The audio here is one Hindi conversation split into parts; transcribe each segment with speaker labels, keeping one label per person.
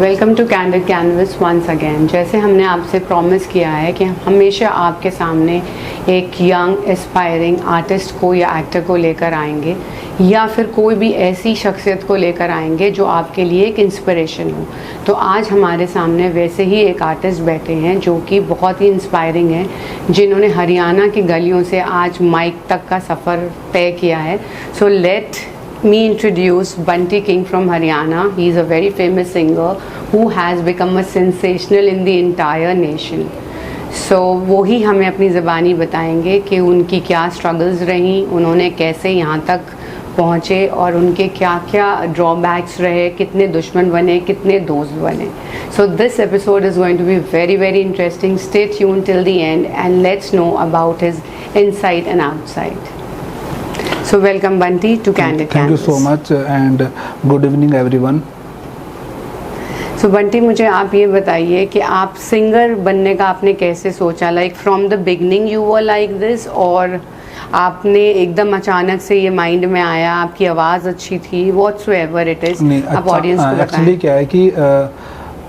Speaker 1: Welcome to Candid Canvas once again. जैसे हमने आपसे प्रॉमिस किया है कि हम हमेशा आपके सामने एक यंग एस्पायरिंग आर्टिस्ट को या एक्टर को लेकर आएंगे या फिर कोई भी ऐसी शख्सियत को लेकर आएंगे जो आपके लिए एक इंस्पिरेशन हो। तो आज हमारे सामने वैसे ही एक आर्टिस्ट बैठे हैं जो कि बहुत ही इंस्पायरिंग है, जिन्होंने हरियाणा की गलियों से आज माइक तक का सफ़र तय किया है। So let me introduce Bunty King from Haryana. He is a very famous singer who has become a sensational in the entire nation. So वो ही हमें अपनी ज़बानी बताएंगे कि उनकी क्या स्ट्रगल्स रहीं, उन्होंने कैसे यहाँ तक पहुँचे और उनके क्या क्या ड्रॉबैक्स रहे, कितने दुश्मन बने, कितने दोस्त बने। So this episode is going to be very very interesting. Stay tuned till the end and let's know about his inside and outside. So welcome Bunty to Candid Canvas.
Speaker 2: Thank you so much and good evening everyone.
Speaker 1: So Bunty, मुझे आप ये बताइए कि आप सिंगर बनने का आपने कैसे सोचा? Like from the beginning you were like this, और आपने एकदम अचानक से ये माइंड में आया, आपकी आवाज़ अच्छी थी, व्हाटसोएवर इट इज़, आप ऑडियंस को बताएं।
Speaker 2: एक्चुअली क्या है कि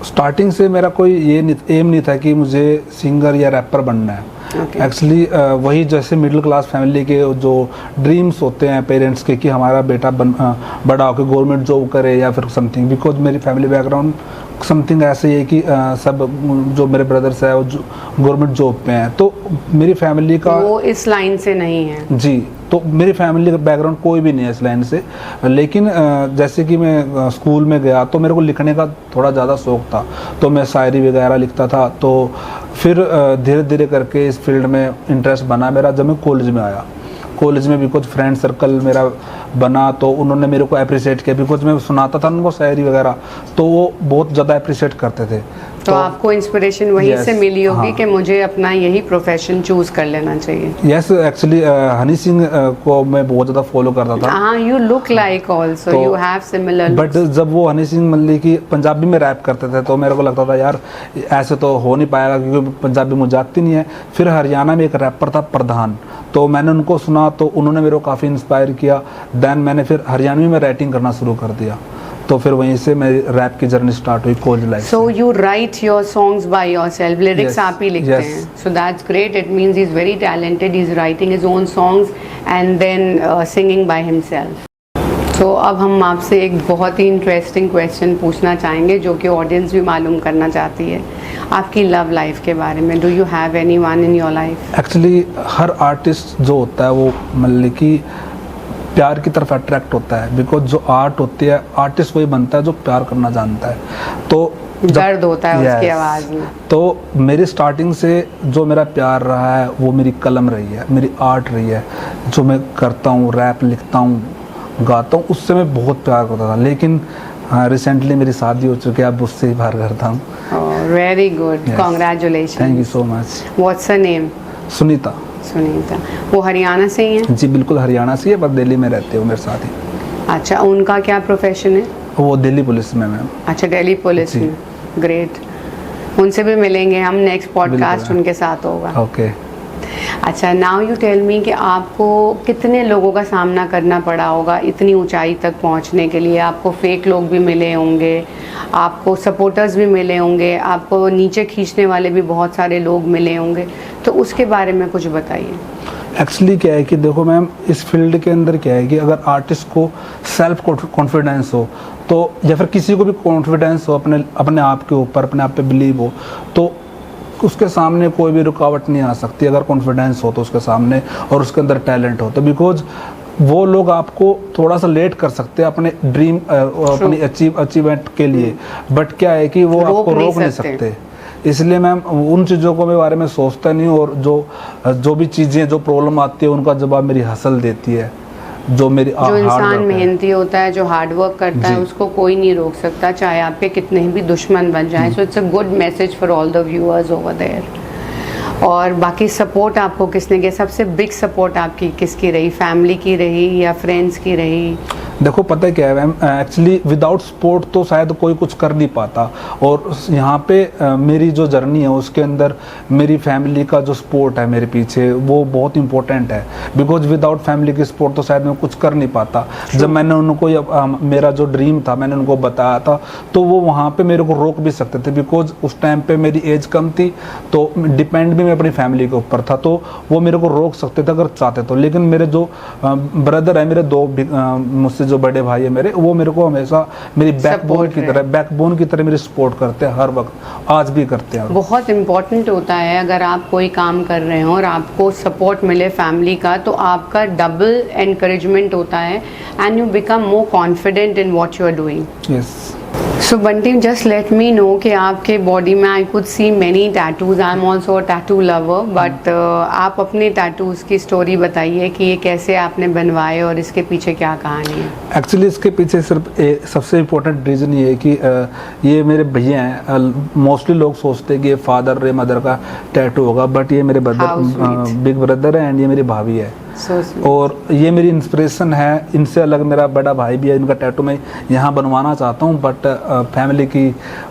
Speaker 2: स्टार्टिंग से मेरा कोई ये एम नहीं था कि मुझे सिंगर या रैपर बनना है। एक्चुअली वही जैसे मिडिल क्लास फैमिली के जो ड्रीम्स होते हैं पेरेंट्स के कि हमारा बेटा बड़ा होकर गवर्नमेंट जॉब करे या फिर समथिंग, बिकॉज मेरी फैमिली बैकग्राउंड समथिंग ऐसे ही है कि सब जो मेरे ब्रदर्स है वो गवर्नमेंट जॉब पे हैं, तो मेरी फैमिली का
Speaker 1: वो इस लाइन से नहीं है
Speaker 2: जी। तो मेरी फैमिली का बैकग्राउंड कोई भी नहीं है इस लाइन से, लेकिन जैसे कि मैं स्कूल में गया तो मेरे को लिखने का थोड़ा ज़्यादा शौक़ था, तो मैं शायरी वगैरह लिखता था। तो फिर धीरे धीरे करके इस फील्ड में इंटरेस्ट बना मेरा जब मैं कॉलेज में आया। कॉलेज में भी कुछ फ्रेंड सर्कल मेरा बना तो उन्होंने मेरे को अप्रिशिएट किया, बिकॉज मैं सुनाता था उनको शायरी वगैरह, तो वो बहुत ज़्यादा अप्रिशिएट करते थे।
Speaker 1: तो आपको इंस्पिरेशन वहीं से मिली होगी कि मुझे अपना यही प्रोफेशन चूज कर लेना चाहिए।
Speaker 2: यस, एक्चुअली हनी सिंह को मैं बहुत ज़्यादा फॉलो करता था।
Speaker 1: हाँ, you look like also, you have similar.
Speaker 2: But जब वो हनी सिंह मतलब कि पंजाबी में रैप करते थे तो मेरे को लगता था यार ऐसे तो हो नहीं पाएगा क्योंकि पंजाबी मुझे आती नहीं है। फिर हरियाणा में एक रैपर था प्रधान, तो मैंने उनको सुना तो उन्होंने मेरे को काफ़ी इंस्पायर किया। देन मैंने फिर हरियाणवी में राइटिंग करना शुरू कर दिया, तो फिर वहीं से मेरी रैप की जर्नी स्टार्ट हुई college life.
Speaker 1: So you write your songs by yourself, lyrics आप ही लिखते हैं। So that's great, it means he is very talented, he is writing his own songs and then singing by himself. तो अब हम आपसे एक बहुत ही इंटरेस्टिंग क्वेश्चन पूछना चाहेंगे जो कि ऑडियंस भी मालूम करना चाहती है, आपकी लव लाइफ के बारे में। Do you have anyone in your life?
Speaker 2: Actually her artist जो होता है वो मतलब कि प्यार की तरफ अट्रैक्ट होता है, बिकॉज जो आर्ट होती है आर्टिस्ट वही बनता है जो प्यार करना जानता है। तो
Speaker 1: दर्द होता है उसकी आवाज़ में।
Speaker 2: तो मेरी स्टार्टिंग से जो मेरा प्यार रहा है वो मेरी कलम रही है, मेरी आर्ट रही है। जो मैं करता हूँ, रैप लिखता हूँ, गाता हूँ, उससे मैं बहुत प्यार करता था। लेकिन रिसेंटली मेरी शादी हो चुकी है, अब उससे ही प्यार करता हूँ।
Speaker 1: Very good, congratulation.
Speaker 2: Thank you so much.
Speaker 1: What's her name?
Speaker 2: Sunita.
Speaker 1: Sunita, वो हरियाणा से ही है?
Speaker 2: जी बिल्कुल हरियाणा से है, बस दिल्ली में रहते हो मेरे साथ ही।
Speaker 1: अच्छा, उनका क्या प्रोफेशन है?
Speaker 2: वो दिल्ली पुलिस में मैम।
Speaker 1: अच्छा, दिल्ली पुलिस में, ग्रेट। उनसे भी मिलेंगे हम, नेक्स्ट पॉडकास्ट उनके साथ होगा।
Speaker 2: ओके।
Speaker 1: अच्छा, नाउ यू टेल मी कि आपको कितने लोगों का सामना करना पड़ा होगा इतनी ऊंचाई तक पहुंचने के लिए? आपको फेक लोग भी मिले होंगे, आपको सपोर्टर्स भी मिले होंगे, आपको नीचे खींचने वाले भी बहुत सारे लोग मिले होंगे, तो उसके बारे में कुछ बताइए।
Speaker 2: एक्चुअली क्या है कि देखो मैम, इस फील्ड के अंदर क्या है कि अगर आर्टिस्ट को सेल्फ कॉन्फिडेंस हो तो, या फिर किसी को भी कॉन्फिडेंस हो अपने आप के ऊपर, अपने आप पे बिलीव हो, तो उसके सामने कोई भी रुकावट नहीं आ सकती अगर कॉन्फिडेंस हो तो उसके सामने, और उसके अंदर टैलेंट हो तो। बिकॉज वो लोग आपको थोड़ा सा लेट कर सकते हैं अपने ड्रीम अपनी अचीवमेंट के लिए, बट क्या है कि वो आपको रोक नहीं सकते। इसलिए मैम उन चीज़ों को मैं बारे में सोचता नहीं, और जो भी चीज़ें जो प्रॉब्लम आती है उनका जवाब मेरी हसल देती है। जो इंसान
Speaker 1: मेहनती होता है, जो हार्ड वर्क करता है, उसको कोई नहीं रोक सकता, चाहे आपके कितने भी दुश्मन बन जाएं। So it's a good message for all the viewers over there. और बाकी सपोर्ट आपको किसने किया? सबसे बिग सपोर्ट आपकी किसकी रही? फैमिली की रही या फ्रेंड्स की रही?
Speaker 2: देखो पता है क्या है मैम, एक्चुअली विदाउट सपोर्ट तो शायद कोई कुछ कर नहीं पाता। और यहाँ पे मेरी जो जर्नी है उसके अंदर मेरी फैमिली का जो सपोर्ट है मेरे पीछे वो बहुत इंपॉर्टेंट है। बिकॉज विदाउट फैमिली की सपोर्ट तो शायद मैं कुछ कर नहीं पाता। जब मैंने उनको मेरा जो ड्रीम था मैंने उनको बताया था तो वो वहाँ पे मेरे को रोक भी सकते थे, बिकॉज उस टाइम पे मेरी एज कम थी तो डिपेंड भी मैं अपनी फैमिली के ऊपर था, तो वो मेरे को रोक सकते थे अगर चाहते तो। लेकिन मेरे जो ब्रदर है, मेरे दो मुझसे जो बड़े भाई है मेरे, वो मेरे को हमेशा मेरी बैकबोन की तरह मेरी सपोर्ट करते हैं हर वक्त, आज भी करते हैं।
Speaker 1: बहुत इम्पोर्टेंट होता है अगर आप कोई काम कर रहे हो और आपको सपोर्ट मिले फैमिली का तो आपका डबल एनकरेजमेंट होता है and you become more confident in what you are doing.
Speaker 2: Yes.
Speaker 1: So Bunty just let me know कि आपके बॉडी में I could see many tattoos, I am also a tattoo lover, but आप अपने टैटूज की स्टोरी बताइए कि ये कैसे आपने बनवाए और इसके पीछे क्या कहानी है।
Speaker 2: एक्चुअली इसके पीछे सिर्फ सबसे इम्पोर्टेंट रीज़न ये है कि ये मेरे भैया हैं। मोस्टली लोग सोचते हैं कि ये फादर या मदर का टैटू होगा, बट ये मेरे बिग ब्रदर है एंड ये मेरी भाभी है। और ये मेरी इंस्पिरेशन है। इनसे अलग मेरा बड़ा भाई भी है, इनका टैटू मैं यहाँ बनवाना चाहता हूँ, बट फैमिली की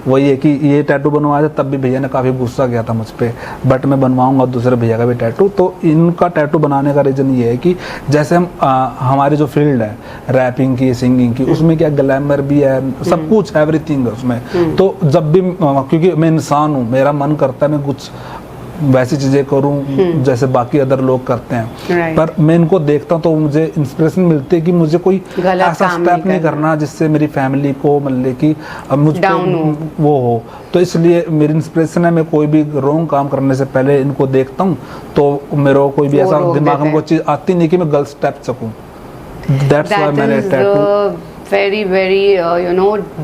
Speaker 2: वही है कि ये टैटू बनवाया तब भी भैया ने काफ़ी गुस्सा किया था मुझ पर, बट मैं बनवाऊँगा दूसरे भैया का भी टैटू। तो इनका टैटू बनाने का रीज़न ये है कि जैसे हमारी जो फील्ड है रैपिंग की, सिंगिंग की, उसमें क्या ग्लैमर भी है, सब कुछ एवरीथिंग है उसमें। तो जब भी क्योंकि मैं इंसान हूँ, मेरा मन करता है मैं कुछ वैसी चीज़ें करूं जैसे बाकी अदर लोग करते हैं, पर मैं इनको देखता हूं तो मुझे इंस्पिरेशन मिलती है कि मुझे कोई ऐसा स्टेप नहीं करना जिससे मेरी फैमिली को मतलब कि मुझ पे वो हो। तो इसलिए मेरी इंस्पिरेशन है, मैं कोई भी रॉन्ग काम करने से पहले इनको देखता हूँ तो मेरे कोई भी ऐसा दिमाग में कोई चीज़ आती नहीं कि मैं गलत स्टेप सकूँ। दैट्स व्हाई मैंने tattoo
Speaker 1: very very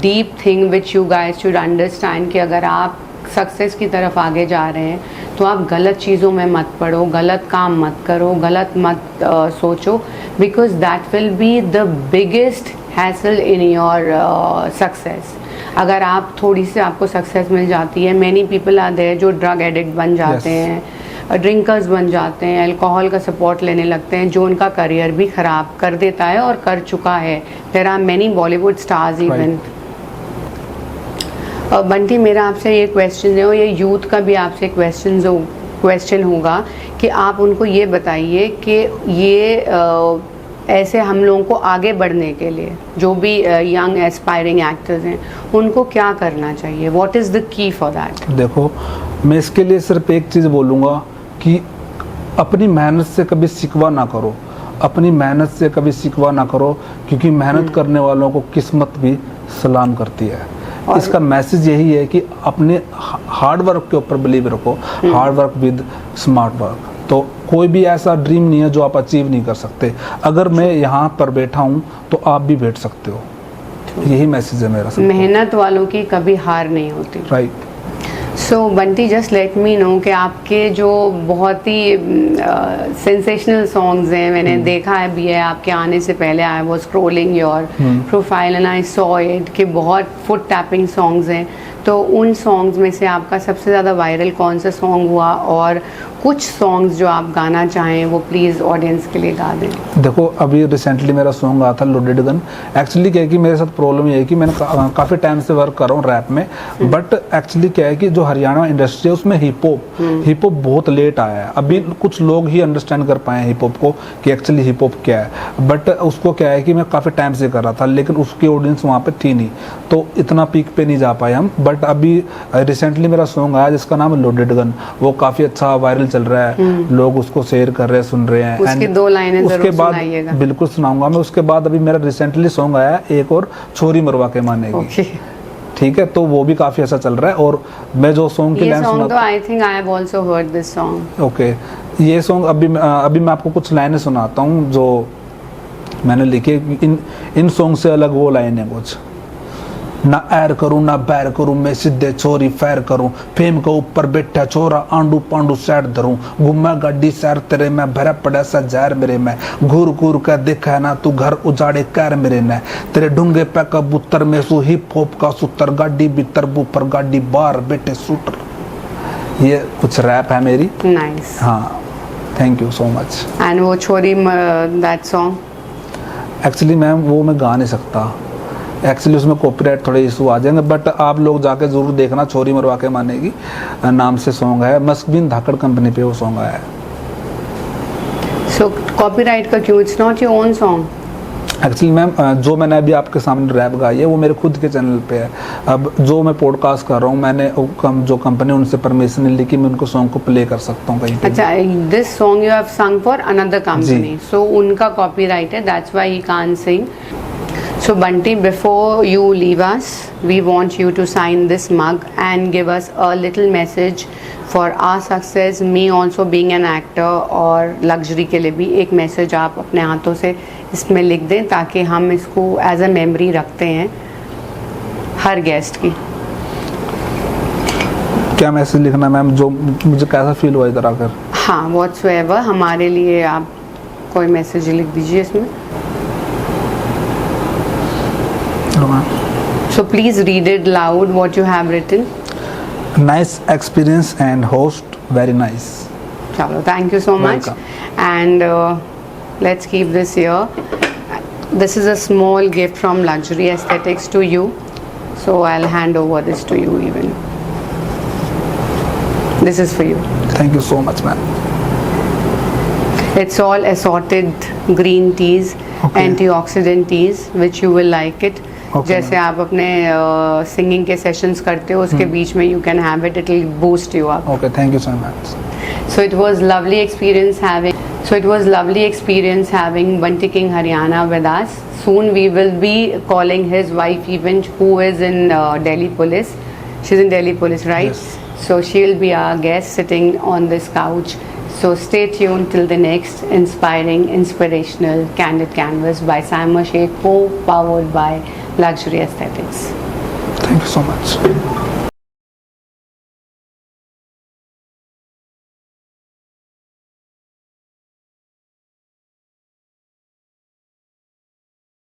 Speaker 1: deep thing which you guys should understand कि अगर आप सक्सेस की तरफ आगे जा रहे हैं तो आप गलत चीज़ों में मत पड़ो, गलत काम मत करो, गलत मत सोचो, because that will be the biggest hassle in your success. अगर आप थोड़ी सी आपको सक्सेस मिल जाती है, मैनी पीपल आर देयर जो ड्रग एडिक्ट बन जाते हैं, ड्रिंकर्स बन जाते हैं, अल्कोहल का सपोर्ट लेने लगते हैं, जो उनका करियर भी ख़राब कर देता है और कर चुका है। There are many Bollywood stars even. Bunty मेरा आपसे ये क्वेश्चन है और ये यूथ का भी आपसे क्वेश्चन होगा कि आप उनको ये बताइए कि ये ऐसे हम लोगों को आगे बढ़ने के लिए जो भी यंग एस्पायरिंग एक्टर्स हैं उनको क्या करना चाहिए, what is the key for that?
Speaker 2: देखो मैं इसके लिए सिर्फ एक चीज़ बोलूँगा कि अपनी मेहनत से कभी शिकवा ना करो, अपनी मेहनत से कभी शिकवा ना करो, क्योंकि मेहनत करने वालों को किस्मत भी सलाम करती है। इसका मैसेज यही है कि अपने हार्ड वर्क के ऊपर बिलीव रखो, hard work with smart work. तो कोई भी ऐसा ड्रीम नहीं है जो आप अचीव नहीं कर सकते। अगर मैं यहाँ पर बैठा हूँ तो आप भी बैठ सकते हो, यही मैसेज है मेरा।
Speaker 1: मेहनत वालों की कभी हार नहीं होती।
Speaker 2: Right.
Speaker 1: So Bunty just let me know कि आपके जो बहुत ही सेंसेशनल सॉन्ग्स हैं, मैंने देखा है भी है आपके आने से पहले, I was scrolling your profile and I saw it कि बहुत फुट टैपिंग सॉन्ग्स हैं। तो उन सॉन्ग्स में से आपका सबसे ज़्यादा वायरल कौन सा सॉन्ग हुआ, और कुछ सॉन्ग्स जो आप गाना चाहें वो प्लीज़ ऑडियंस के लिए गा दें।
Speaker 2: देखो अभी रिसेंटली मेरा सॉन्ग आया था लोडेड गन। एक्चुअली क्या है कि मेरे साथ प्रॉब्लम ये है कि मैंने काफ़ी टाइम से वर्क कर रहा हूँ रैप में, बट एक्चुअली क्या है कि जो हरियाणा इंडस्ट्री है उसमें हिप हॉप बहुत लेट आया है। अभी कुछ लोग ही अंडरस्टैंड कर पाए हैं हिप हॉप को कि एक्चुअली हिप हॉप क्या है, बट उसको क्या है कि मैं काफ़ी टाइम से कर रहा था लेकिन उसकी ऑडियंस वहाँ पे थी नहीं, तो इतना पीक पे नहीं जा पाए हम। बट अभी रिसेंटली मेरा सॉन्ग आया जिसका नाम है लोडेड गन, वो काफ़ी अच्छा वायरल चल रहा है, लोग उसको शेयर कर रहे हैं, सुन रहे हैं।
Speaker 1: उसकी 2 लाइनें
Speaker 2: उसके बाद बिल्कुल सुनाऊंगा मैं। उसके बाद अभी मेरा रिसेंटली सॉन्ग आया एक और छोरी मरवा के मानेगी, ठीक है, तो वो भी काफी अच्छा चल रहा है। और मैं जो सॉन्ग की लाइन सुना,
Speaker 1: I think I have also heard this song.
Speaker 2: Okay, ये सॉन्ग अभी मैं आपको कुछ लाइनें सुनाता हूँ जो मैंने लिखी। इन सॉन्ग से अलग वो लाइन है कुछ। ना एर करूं ना बैर करूं, मैं सीधे छोरी फैर करूं, फेम के ऊपर बैठा छोरा आंडू पांडू सैर धरूं, घुमा गाड़ी सैर तेरे में भरा पड़ा सा जहर मेरे में, घूर घूर कर देखा ना तू घर उजाड़े कैर मेरे ने, तेरे ढूंगे पे कबूतर में सू हिप हॉप का सूत्र, गाड़ी भीतर बुपर गाड़ी बाहर बैठे शूटर। ये कुछ रैप है मेरी।
Speaker 1: नाइस।
Speaker 2: हाँ, thank you so much.
Speaker 1: And वो छोरी दैट सॉन्ग
Speaker 2: एक्चुअली मैम वो मैं गा नहीं सकता, एक्चुअली उसमें कॉपीराइट थोड़े इशू आ जाएंगे, बट आप लोग जाके ज़रूर देखना, छोरी मरवा के मानेगी नाम से सॉन्ग है, मस्कबिन धाकड़ कंपनी पे वो सॉन्ग आया है।
Speaker 1: सो कॉपीराइट का क्यों? It's not your own song.
Speaker 2: Actually ma'am जो मैंने अभी आपके सामने रैप गाई है वो मेरे खुद के चैनल पे है। अब जो मैं पॉडकास्ट कर रहा हूँ, मैंने जो कंपनी उनसे परमिशन नहीं ली कि मैं उनको सॉन्ग को प्ले कर सकता हूँ कहीं पे।
Speaker 1: अच्छा, this song you have sung for another company, so उनका कॉपीराइट है, that's why he can't sing. So Bunty, before you leave us, we want you to sign this mug and give us a little message for our success, me also being an actor, और luxury के लिए भी एक मैसेज आप अपने हाथों से इसमें लिख दें ताकि हम इसको एज अ मेमोरी रखते हैं हर गेस्ट की।
Speaker 2: क्या मैसेज लिखना मैम, जो मुझे कैसा फील हुआ इधर आकर?
Speaker 1: हाँ, whatsoever, हमारे लिए आप कोई मैसेज लिख दीजिए इसमें। So please read it loud what you have written.
Speaker 2: Nice experience and host very nice.
Speaker 1: Chalo, thank you so much.
Speaker 2: Welcome.
Speaker 1: And let's keep this here. This is a small gift from Luxury Aesthetics to you. So I'll hand over this to you even. This is for you.
Speaker 2: Thank you so much ma'am.
Speaker 1: It's all assorted green teas,
Speaker 2: Okay.
Speaker 1: antioxidant teas, which you will like it.
Speaker 2: Okay,
Speaker 1: जैसे आप अपने सिंगिंग के सेशंस करते हो उसके बीच में you can have it, it will boost you up.
Speaker 2: Okay, thank you so much.
Speaker 1: So it was lovely experience having Bunty King Haryana with us. Soon we will be calling his wife even, who is in Delhi Police. She's in Delhi Police, right?
Speaker 2: Yes.
Speaker 1: So she'll be our guest sitting on this couch. So stay tuned till the next inspirational Candid Canvas by Sam Sheikh, powered by Luxury Aesthetics.
Speaker 2: Thank you so much.